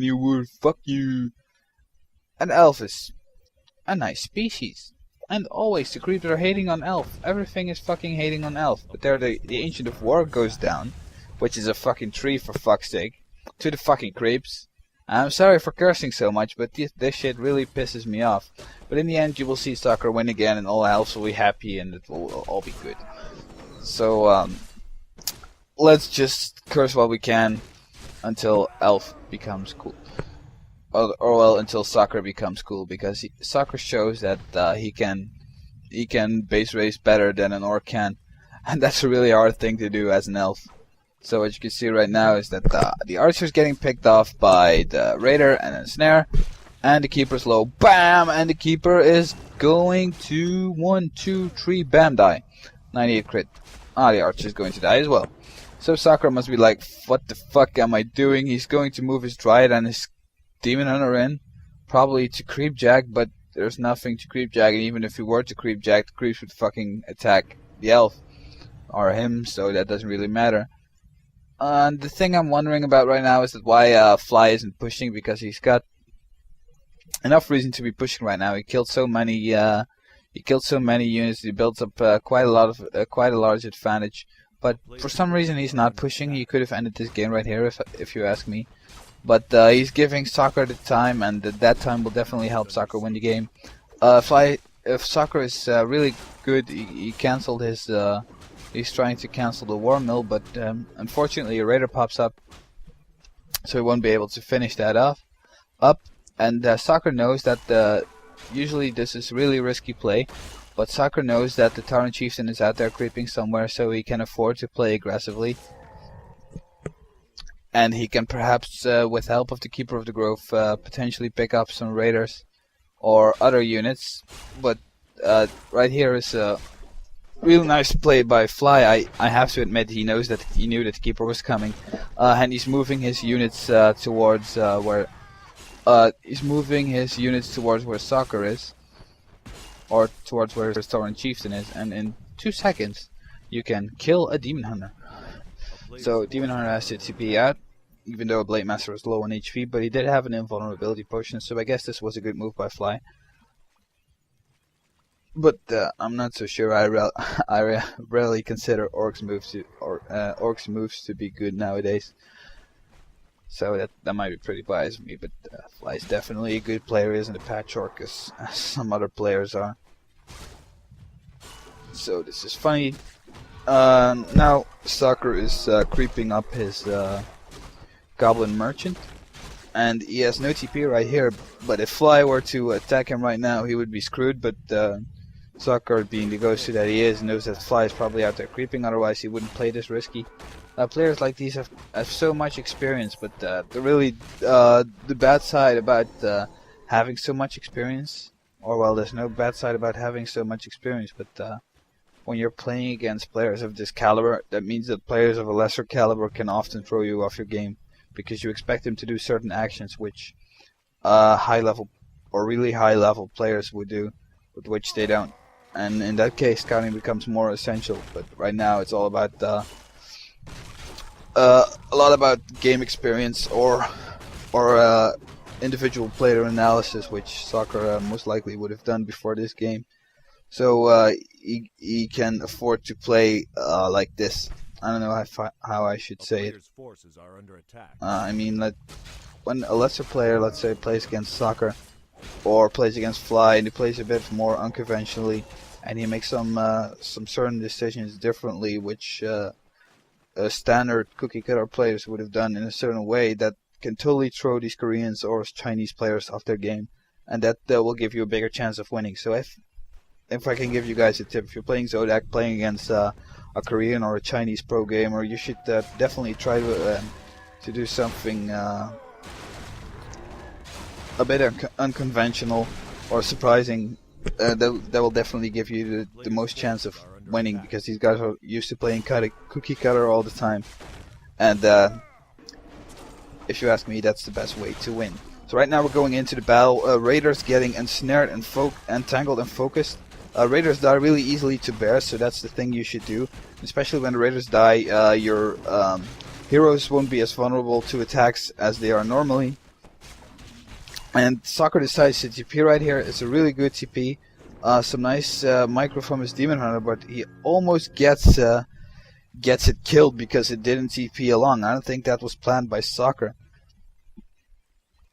new word, fuck you. And elf is a nice species. And always the creeps are hating on elf. Everything is fucking hating on elf. But there the Ancient of War goes down, which is a fucking tree for fuck's sake, to the fucking creeps. I'm sorry for cursing so much, but this shit really pisses me off. But in the end, you will see soccer win again, and all elves will be happy, and it will all be good. So, let's just curse what we can until elf becomes cool. Or well, until soccer becomes cool, because soccer shows that he can base race better than an orc can, and that's a really hard thing to do as an elf. So what you can see right now is that the archer's getting picked off by the raider and a snare, and the keeper's low, bam, and the keeper is going to 1, 2, 3, bam, die. 98 crit. The archer's going to die as well. So Sakura must be like, what the fuck am I doing? He's going to move his Dryad and his Demon Hunter in, probably to creep jack, but there's nothing to creep jack, and even if he were to creep jack, the creeps would fucking attack the elf, or him, so that doesn't really matter. The thing I'm wondering about right now is that why Fly isn't pushing, because he's got enough reason to be pushing right now. He killed so many units. He builds up quite a large advantage. But for some reason he's not pushing. He could have ended this game right here, if you ask me. But he's giving Sakura the time, and that time will definitely help Sakura win the game. If Sakura is really good, he cancelled his. He's trying to cancel the war mill, but unfortunately a raider pops up, so he won't be able to finish that up. And Sakura knows that usually this is really risky play, but Sakura knows that the Tauren Chieftain is out there creeping somewhere, so he can afford to play aggressively. And he can perhaps, with help of the Keeper of the Grove, potentially pick up some raiders or other units. But right here is a real nice play by Fly. I have to admit, he knew that the Keeper was coming, and he's moving his units towards where Sakura is, or towards where his Tauren Chieftain is, and in 2 seconds you can kill a Demon Hunter. So Demon Hunter has to TP out, even though Blade Master is low on HP, but he did have an invulnerability potion, so I guess this was a good move by Fly. But I'm not so sure. I rarely consider orcs moves to be good nowadays. So that might be pretty biased of me, but Fly's definitely a good player, isn't a patchwork as some other players are. So this is funny. Now Sakura is creeping up his Goblin Merchant, and he has no TP right here, but if Fly were to attack him right now, he would be screwed. But Sakura, being the ghoster that he is, knows that Fly is probably out there creeping, otherwise he wouldn't play this risky. Players like these have so much experience, but the bad side about having so much experience, or well, there's no bad side about having so much experience, but when you're playing against players of this caliber, that means that players of a lesser caliber can often throw you off your game, because you expect them to do certain actions which high level or really high level players would do, but which they don't. And in that case, scouting becomes more essential. But right now, it's all about a lot about game experience or individual player analysis, which Sakura most likely would have done before this game. So he can afford to play like this. I don't know how I should say it. I mean, when a lesser player, let's say, plays against Sakura or plays against Fly, and he plays a bit more unconventionally, and he makes some certain decisions differently, which standard cookie cutter players would have done in a certain way, that can totally throw these Koreans or Chinese players off their game, and that will give you a bigger chance of winning. So if I can give you guys a tip, if you're playing Zodak, playing against a Korean or a Chinese pro gamer, you should definitely try to do something a bit unconventional or surprising. That will definitely give you the most chance of winning, because these guys are used to playing cookie cutter all the time, and if you ask me, that's the best way to win. So right now we're going into the battle. Raiders getting ensnared and entangled and focused. Raiders die really easily to bears, so that's the thing you should do. Especially when the Raiders die, your heroes won't be as vulnerable to attacks as they are normally. And Soccer decides to TP right here. It's a really good TP. Some nice micro from his Demon Hunter, but he almost gets it killed because it didn't TP along. I don't think that was planned by Soccer.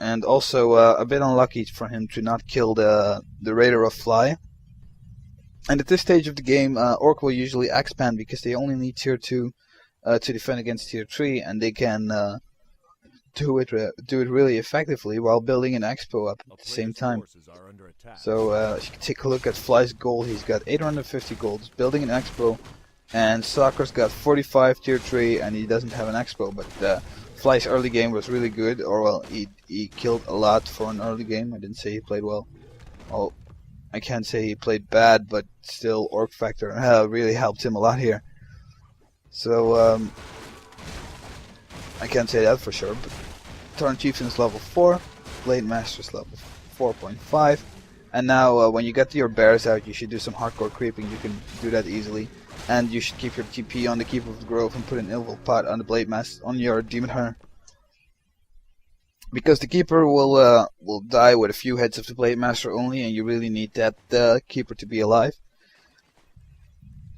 And also a bit unlucky for him to not kill the Raider of Fly. And at this stage of the game, Orc will usually expand because they only need tier 2 to defend against tier 3, and they can do it really effectively while building an expo up at the same time. So as you can take a look at Fly's gold, he's got 850 gold, he's building an expo, and Soccer's got 45 tier 3 and he doesn't have an expo, but Fly's early game was really good, or well, he killed a lot for an early game. I didn't say he played well. Well, I can't say he played bad, but still Orc Factor really helped him a lot here. So I can't say that for sure, but Tauren Chieftain's level 4, Blade Master's level 4.5, and now when you get your bears out, you should do some hardcore creeping. You can do that easily, and you should keep your TP on the Keeper of the Grove and put an Invul Pot on the Blade Master on your Demon Hunter, because the Keeper will die with a few hits of the Blade Master only, and you really need that Keeper to be alive.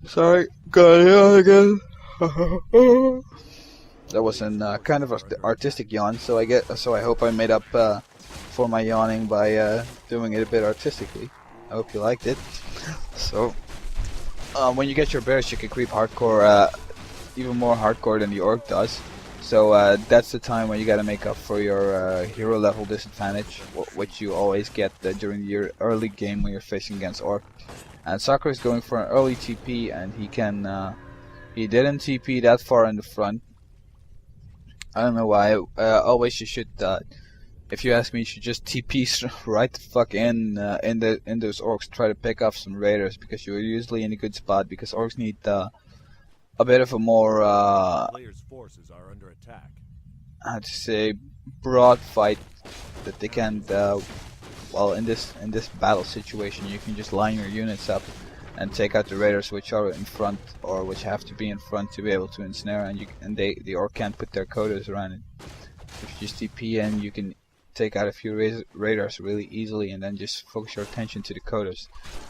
Sorry, got it yawn again. That was an kind of artistic yawn, so I hope I made up for my yawning by doing it a bit artistically. I hope you liked it. So when you get your bears, you can creep hardcore, even more hardcore than the Orc does. So that's the time when you gotta make up for your hero level disadvantage, which you always get during your early game when you're facing against Orc. And Soccer is going for an early TP, and he didn't TP that far in the front. I don't know why. Always you should, if you ask me, you should just TP right the fuck in those Orcs. Try to pick off some Raiders, because you're usually in a good spot, because Orcs need a bit of a more players' forces are under attack. How to say, broad fight that they can. Well, in this battle situation, you can just line your units up and take out the Raiders which are in front, or which have to be in front to be able to ensnare, and the Orc can't put their codas around it. If you just TP in, you can take out a few Raiders really easily, and then just focus your attention to the codas.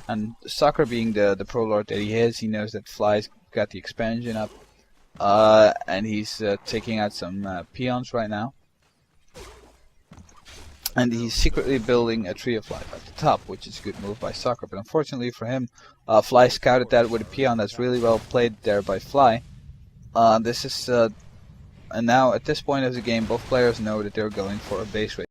And Soccer, being the pro lord that he is, he knows that Fly's got the expansion up, and he's taking out some peons right now. And he's secretly building a Tree of Life at the top, which is a good move by Soccer. But unfortunately for him, Fly scouted that with a peon. That's really well played there by Fly. And now at this point of the game, both players know that they're going for a base raid.